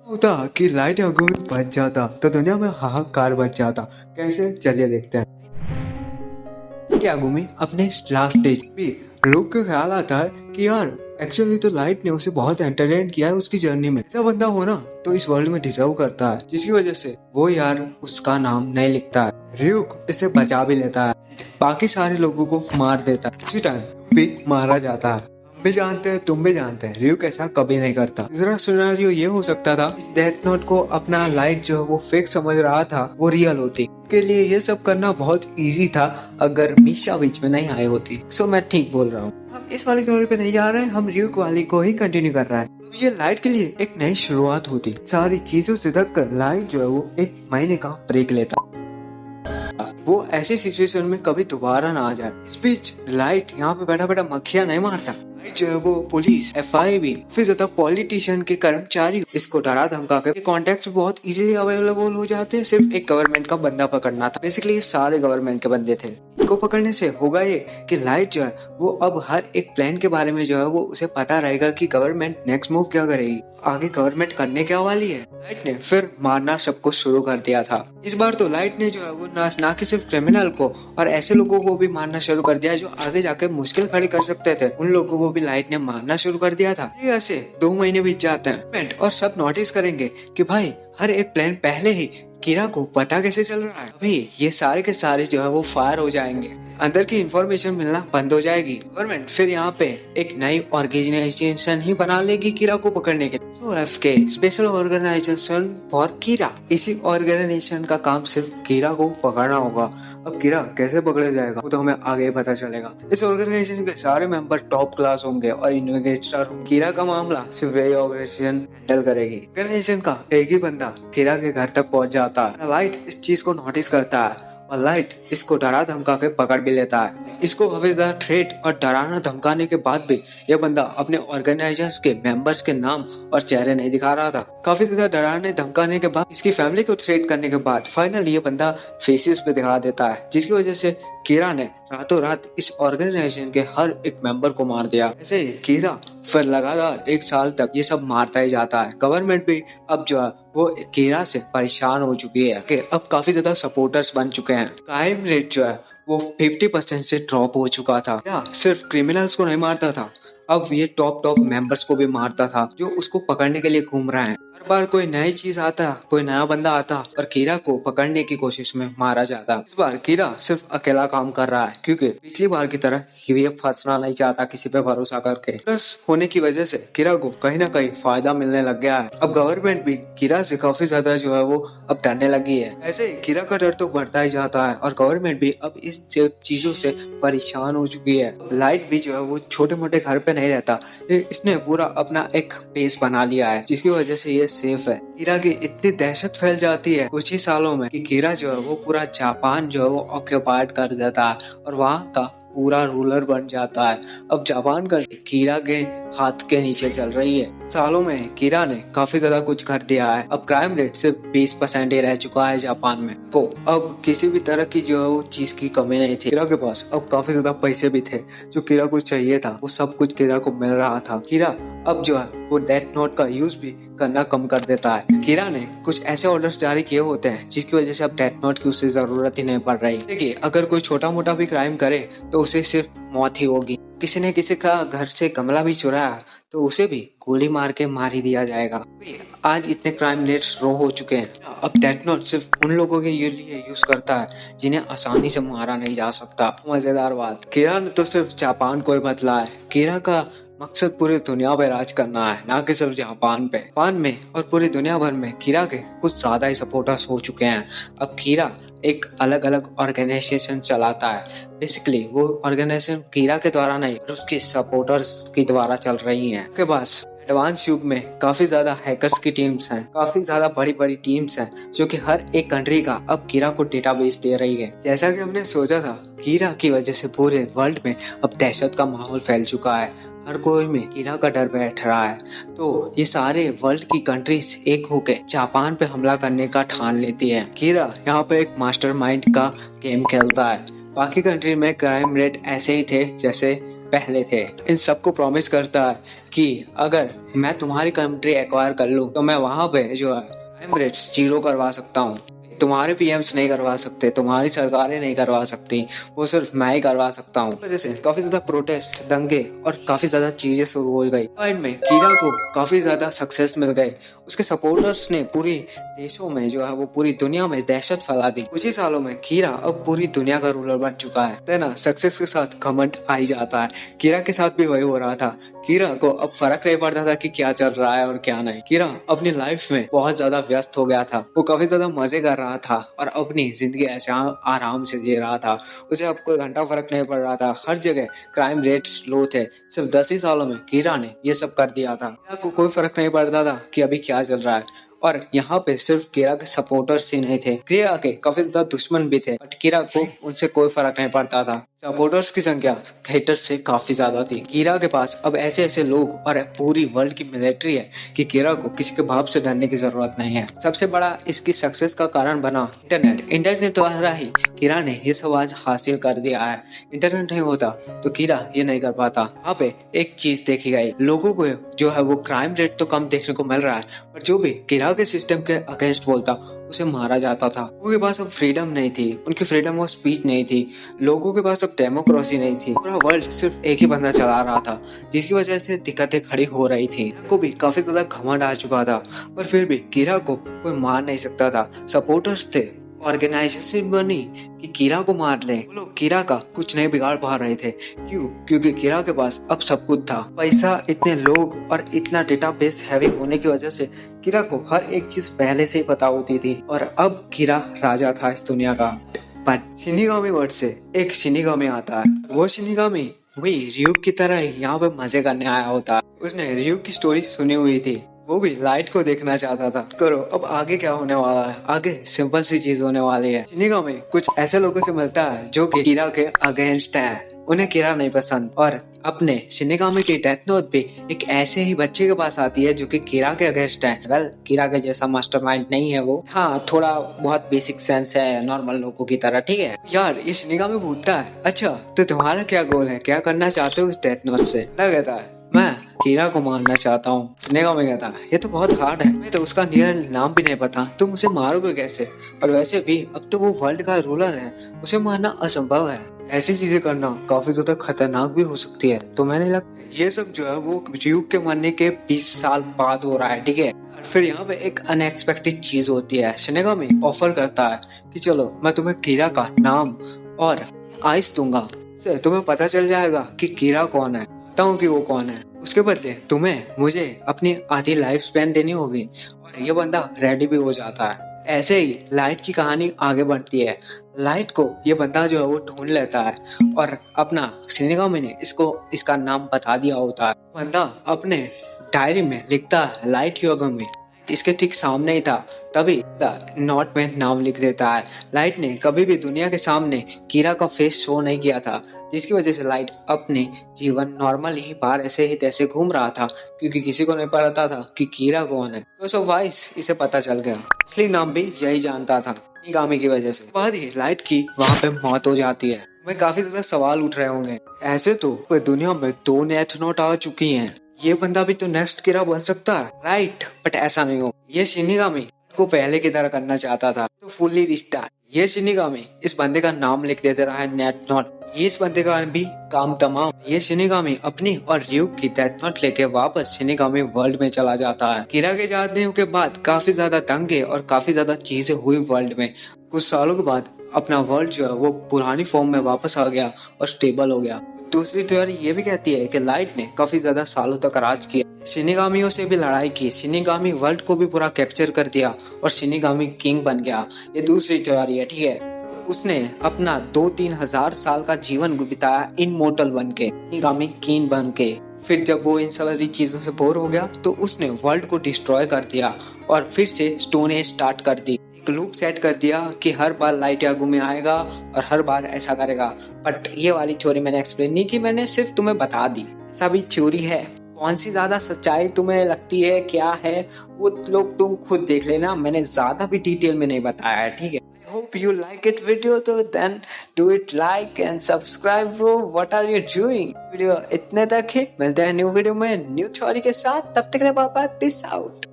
होता कि लाइट या गुमी बच जाता तो दुनिया में हाहाकार बच जाता। कैसे, चलिए देखते हैं। क्या गुमी अपने लास्ट स्टेज भी लोग को ख्याल आता है कि यार एक्चुअली तो लाइट ने उसे बहुत एंटरटेन किया है उसकी जर्नी में। ऐसा बंदा हो ना तो इस वर्ल्ड में डिजर्व करता है, जिसकी वजह से वो यार उसका नाम नहीं लिखता है। ryuk इसे बचा भी लेता है, बाकी सारे लोगों को मार देता है। उसी टाइम भी मारा जाता है। हम भी जानते हैं, तुम भी जानते हैं, ryuk ऐसा कभी नहीं करता। दूसरा सिनेरियो ये हो सकता था, डेथ नोट को अपना लाइट जो है वो फेक समझ रहा था, वो रियल होती। के लिए ये सब करना बहुत इजी था अगर मीशा बीच में नहीं आई होती। सो मैं ठीक बोल रहा हूँ। हम इस वाली स्टोरी पे नहीं जा रहे हैं, हम ryuk वाली को ही कंटिन्यू कर रहे हैं। अब ये लाइट के लिए एक नई शुरुआत होती। सारी चीजों से थक कर लाइट जो है वो एक महीने का ब्रेक लेता, वो ऐसी सिचुएशन में कभी दोबारा ना आ जाए। इस बीच लाइट यहाँ पे बैठा बैठा मक्खियां नहीं मारता। लाइट जो है वो पुलिस, FIB, फिर ज्यादा पॉलिटिशियन के कर्मचारी इसको डरा धमका के कॉन्टेक्ट बहुत इजीली अवेलेबल हो जाते हैं। सिर्फ एक गवर्नमेंट का बंदा पकड़ना था। बेसिकली ये सारे गवर्नमेंट के बंदे थे। इनको पकड़ने से होगा ये कि लाइट जो है वो अब हर एक प्लान के बारे में जो है वो उसे पता रहेगा कि गवर्नमेंट नेक्स्ट मूव क्या करेगी, आगे गवर्नमेंट करने क्या वाली है। लाइट ने फिर मारना सबको शुरू कर दिया था। इस बार तो लाइट ने जो है वो ना कि सिर्फ क्रिमिनल को और ऐसे लोगों को भी मारना शुरू कर दिया जो आगे जाके मुश्किल खड़ी कर सकते थे, उन लोगों को भी लाइट ने मारना शुरू कर दिया था। ऐसे 2 महीने बीत जाते हैं और सब नोटिस करेंगे कि भाई हर एक प्लान पहले ही कीरा को पता कैसे चल रहा है। अभी ये सारे के सारे जो है वो फायर हो जाएंगे, अंदर की इंफॉर्मेशन मिलना बंद हो जाएगी। गवर्नमेंट फिर यहाँ पे एक नई ऑर्गेनाइजेशन ही बना लेगी कीरा को पकड़ने के लिए। SOFK, स्पेशल ऑर्गेनाइजेशन फॉर कीरा। इसी ऑर्गेनाइजेशन का काम सिर्फ कीरा को पकड़ना होगा। अब कीरा कैसे पकड़ा जाएगा वो तो हमें आगे पता चलेगा। इस ऑर्गेनाइजेशन के सारे मेंबर टॉप क्लास होंगे और इन्वेस्टर होंगे। कीरा का मामला सिर्फ यही ऑर्गेनाइजेशन हैंडल करेगी। ऑर्गेनाइजेशन का एक ही बंदा कीरा के घर तक पहुंच जाता है। लाइट इस चीज को नोटिस करता है और लाइट इसको डरा धमका के पकड़ भी लेता है। इसको हमेशा थ्रेट और डराना धमकाने के बाद भी यह बंदा अपने ऑर्गेनाइजर्स के मेंबर्स के नाम और चेहरे नहीं दिखा रहा था। काफी ज्यादा डराने धमकाने के बाद, इसकी फैमिली को थ्रेट करने के बाद फाइनली ये बंदा फेसेस पे दिखा देता है, जिसकी वजह से कीरा ने रातों रात इस ऑर्गेनाइजेशन के हर एक मेंबर को मार दिया। ऐसे ही कीरा फिर लगातार 1 साल तक ये सब मारता ही जाता है। गवर्नमेंट भी अब जो है वो कीरा से परेशान हो चुकी है कि अब काफी ज्यादा सपोर्टर्स बन चुके हैं। क्राइम रेट जो है वो 50% से ड्रॉप हो चुका था। सिर्फ क्रिमिनल्स को नहीं मारता था, अब ये टॉप मेंबर्स को भी मारता था जो उसको पकड़ने के लिए घूम रहे हैं। हर बार कोई नई चीज आता, कोई नया बंदा आता और कीरा को पकड़ने की कोशिश में मारा जाता। इस बार कीरा सिर्फ अकेला काम कर रहा है क्योंकि पिछली बार की तरह ये फंसना नहीं चाहता किसी पे भरोसा करके। प्लस होने की वजह से कीरा को कहीं ना कहीं फायदा मिलने लग गया है। अब गवर्नमेंट भी कीरा से काफी ज्यादा जो है वो अब डरने लगी है। ऐसे ही कीरा का डर तो बढ़ता ही जाता है और गवर्नमेंट भी अब इस चीजों से परेशान हो चुकी है। लाइट भी जो है वो छोटे मोटे घर पे नहीं रहता, इसने पूरा अपना एक बेस बना लिया है, जिसकी वजह से ये सेफ है। कीरा की इतनी दहशत फैल जाती है कुछ ही सालों में कि कीरा जो है वो पूरा जापान जो है वो ऑक्यूपाइड कर देता है और वहाँ का पूरा रूलर बन जाता है। अब जापान का कीरा के हाथ के नीचे चल रही है। सालों में कीरा ने काफी ज्यादा कुछ कर दिया है। अब क्राइम रेट सिर्फ 20% ही रह चुका है जापान में। तो अब किसी भी तरह की जो है वो चीज की कमी नहीं थी। कीरा के पास अब काफी ज्यादा पैसे भी थे, जो कीरा को चाहिए था वो सब कुछ कीरा को मिल रहा था। कीरा अब जो है वो डेथ नोट का यूज भी करना कम कर देता है। कीरा ने कुछ ऐसे ऑर्डर्स जारी किए होते हैं जिसकी वजह से अब डेथ नोट की उससे जरूरत ही नहीं पड़ रही। देखिए, अगर कोई छोटा मोटा भी क्राइम करे तो उसे सिर्फ मौत ही होगी। किसी ने किसी का घर से गमला भी चुराया तो उसे भी गोली मार के मार ही दिया जाएगा। आज इतने क्राइम रेट्स लो हो चुके हैं। अब डेथ नोट सिर्फ उन लोगों के लिए यूज करता है जिन्हें आसानी से मारा नहीं जा सकता। मजेदार बात, कीरा ने तो सिर्फ जापान को ही बदला है। कीरा का मकसद पूरी दुनिया पे राज करना है, ना कि सिर्फ जापान पे। जापान में और पूरी दुनिया भर में कीरा के कुछ ज्यादा ही सपोर्टर्स हो चुके हैं। अब कीरा एक अलग अलग ऑर्गेनाइजेशन चलाता है। बेसिकली वो ऑर्गेनाइजेशन कीरा के द्वारा नहीं, उसके सपोर्टर्स के द्वारा चल रही है। उसके पास एडवांस युग में काफी ज्यादा हैकर्स की टीम्स हैं, काफी ज्यादा बड़ी बड़ी टीम्स हैं जो कि हर एक कंट्री का अब कीरा को डेटाबेस दे रही है। जैसा कि हमने सोचा था, कीरा की वजह से पूरे वर्ल्ड में अब दहशत का माहौल फैल चुका है। हर कोई में कीरा का डर बैठ रहा है। तो ये सारे वर्ल्ड की कंट्रीज एक होकर जापान पे हमला करने का ठान लेती है। कीरा यहाँ पे एक मास्टरमाइंड का गेम खेलता है। बाकी कंट्री में क्राइम रेट ऐसे ही थे जैसे पहले थे। इन सबको प्रॉमिस करता है कि अगर मैं तुम्हारी कंट्री एक्वायर कर लूँ तो मैं वहाँ पे जो है क्राइम रेट्स 0 करवा सकता हूँ। तुम्हारे पीएम्स नहीं करवा सकते, तुम्हारी सरकारें नहीं करवा सकती, वो सिर्फ मैं ही करवा सकता हूँ। वजह से काफी ज्यादा प्रोटेस्ट, दंगे और काफी ज्यादा चीजें शुरू हो गई। एंड में कीरा को काफी ज्यादा सक्सेस मिल गए। उसके सपोर्टर्स ने पूरे देशों में जो है वो पूरी दुनिया में दहशत फैला दी। कुछ ही सालों में कीरा अब पूरी दुनिया का रूलर बन चुका है ना। सक्सेस के साथ घमंड आ ही जाता है। कीरा के साथ भी वही हो रहा था। कीरा को अब फर्क नहीं पड़ता था कि क्या चल रहा है और क्या नहीं। कीरा अपनी लाइफ में बहुत ज्यादा व्यस्त हो गया था। वो काफी ज्यादा मजे कर रहा था और अपनी जिंदगी ऐसे आराम से जी रहा था। उसे अब कोई घंटा फर्क नहीं पड़ रहा था। हर जगह क्राइम रेट्स लो थे। सिर्फ 10 ही सालों में कीरा ने ये सब कर दिया था। कीरा को कोई फर्क नहीं पड़ता था कि अभी क्या चल रहा है। और यहाँ पे सिर्फ कीरा के सपोर्टर्स ही नहीं थे, कीरा के काफी ज्यादा दुश्मन भी थे, बट कीरा को उनसे कोई फर्क नहीं पड़ता था। सपोर्टर्स की संख्या हेटर्स से काफी ज्यादा थी। कीरा के पास अब ऐसे ऐसे लोग और पूरी वर्ल्ड की मिलिट्री है कि कीरा को किसी के बाप से डरने की जरूरत नहीं है। सबसे बड़ा इसकी सक्सेस का कारण बना इंटरनेट। इंटरनेट द्वारा ही कीरा ने ये सब आज हासिल कर दिया है। इंटरनेट नहीं होता तो कीरा ये नहीं कर पाता। यहाँ पे एक चीज देखी गई, लोगों को जो है वो क्राइम रेट तो कम देखने को मिल रहा है, पर जो भी कीरा के सिस्टम के अगेंस्ट बोलता उसे मारा जाता था। उनके पास अब फ्रीडम नहीं थी, उनकी फ्रीडम ऑफ स्पीच नहीं थी, लोगों के पास अब डेमोक्रेसी नहीं थी। पूरा वर्ल्ड सिर्फ एक ही बंदा चला रहा था, जिसकी वजह से दिक्कतें खड़ी हो रही थी। को भी काफी ज्यादा घमंड आ चुका था, पर फिर भी कीरा को कोई मार नहीं सकता था। सपोर्टर्स थे, ऑर्गेनाइजेशन बनी कि कीरा को मार ले। वो लोग कीरा का कुछ नहीं बिगाड़ पा रहे थे। क्यों? क्योंकि कीरा के पास अब सब कुछ था, पैसा, इतने लोग और इतना डेटाबेस हैवी होने की वजह से कीरा को हर एक चीज पहले से ही पता होती थी और अब कीरा राजा था इस दुनिया का। पर शिनिगामी वर्ड से एक शिनिगामी आता है। वो शिनिगामी वही रियुक की तरह ही यहाँ पे मजे करने आया होता है। उसने रियुक की स्टोरी सुनी हुई थी, वो भी लाइट को देखना चाहता था। करो अब आगे क्या होने वाला है। आगे सिंपल सी चीज होने वाली है। शिनिगामी कुछ ऐसे लोगों से मिलता है जो कि कीरा के अगेंस्ट है। उन्हें कीरा नहीं पसंद और अपने शिनिगामी की डेथ नोट भी एक ऐसे ही बच्चे के पास आती है जो कि कीरा के अगेंस्ट है। वेल, कीरा के जैसा मास्टरमाइंड नहीं है वो, हाँ थोड़ा बहुत बेसिक सेंस है नॉर्मल लोगों की तरह, ठीक है। यार ये शिनिगामी पूछता है, अच्छा तो तुम्हारा क्या गोल है, क्या करना चाहते हो उस डेथ नोट से? ना कहता है मैं कीरा को मारना चाहता हूँ। शिनिगामी कहता है ये तो बहुत हार्ड है, मैं तो उसका रियल नाम भी नहीं पता, तुम उसे मारोगे कैसे? और वैसे भी अब तो वो वर्ल्ड का रूलर है, उसे मारना असंभव है। ऐसी चीजें करना काफी ज्यादा खतरनाक भी हो सकती है। तो मैंने लगा ये सब जो है वो रियुक के मरने के 20 साल बाद हो रहा है, ठीक है। और फिर यहाँ पे एक अनएक्सपेक्टेड चीज होती है। शिनिगामी ऑफर करता है कि चलो मैं तुम्हें कीरा का नाम और आइस दूंगा, इससे तुम्हें पता चल जाएगा कि कीरा कौन है, बताऊं कि वो कौन है। उसके बदले तुम्हें मुझे अपनी आधी लाइफ स्पैन देनी होगी। और ये बंदा रेडी भी हो जाता है। ऐसे ही लाइट की कहानी आगे बढ़ती है। लाइट को ये बंदा जो है वो ढूंढ लेता है और अपना शिनिगामी ने इसका नाम बता दिया होता है। बंदा अपने डायरी में लिखता है लाइट योगामी, इसके ठीक सामने ही था, तभी नोट में नाम लिख देता है। लाइट ने कभी भी दुनिया के सामने कीरा का फेस शो नहीं किया था, जिसकी वजह से लाइट अपने जीवन नॉर्मल ही बाहर ऐसे ही तैसे घूम रहा था, क्योंकि किसी को नहीं पता था कि कीरा कौन है। तो सो वाइस इसे पता चल गया, असली नाम भी यही जानता था शिनिगामी की वजह से। बाद ही लाइट की वहाँ पे मौत हो जाती है। मैं काफी ज्यादा सवाल उठ रहे होंगे, ऐसे तो दुनिया में 2 डेथ नोट आ चुकी हैं, ये बंदा भी तो नेक्स्ट कीरा बन सकता है, राइट? बट ऐसा नहीं हो। ये शिनिगामी को पहले की तरह करना चाहता था, तो फुल्ली रिस्टार्ट। ये शिनिगामी इस बंदे का नाम लिख देते रहा है नेट नोट, ये इस बंदे का भी काम तमाम। ये शिनिगामी अपनी और रियुक की डेथ नोट लेके वापस शिनिगामी वर्ल्ड में चला जाता है। कीरा के जाने के बाद काफी ज्यादा दंगे और काफी ज्यादा चीजें हुई वर्ल्ड में। कुछ सालों के बाद अपना वर्ल्ड जो है वो पुरानी फॉर्म में वापस आ गया और स्टेबल हो गया। दूसरी थ्योरी ये भी कहती है कि लाइट ने काफी ज्यादा सालों तक राज किया, शिनिगामियों से भी लड़ाई की, शिनिगामी वर्ल्ड को भी पूरा कैप्चर कर दिया और शिनिगामी किंग बन गया। ये दूसरी थ्योरी है, ठीक है। उसने अपना 2-3 हजार साल का जीवन बिताया इनमोर्टल बन के, शिनिगामी किंग बन के। फिर जब वो इन सारी चीजों से बोर हो गया तो उसने वर्ल्ड को डिस्ट्रॉय कर दिया और फिर से स्टोन एज स्टार्ट कर दी। लूप सेट कर दिया कि हर बार लाइट यागू में आएगा और हर बार ऐसा करेगा। बट ये वाली थ्योरी मैंने एक्सप्लेन नहीं की, मैंने सिर्फ तुम्हें बता दी। ऐसा भी थ्योरी है, कौन सी ज्यादा सच्चाई तुम्हें लगती है क्या है वो लोग तुम खुद देख लेना, मैंने ज्यादा भी डिटेल में नहीं बताया है, ठीक है। hope you like it video, तो then do it like and subscribe bro. What are you doing? Video इतने तक ही, मिलते हैं न्यू वीडियो में न्यू थ्योरी के साथ। तब तक के लिए बाय बाय, पीस आउट।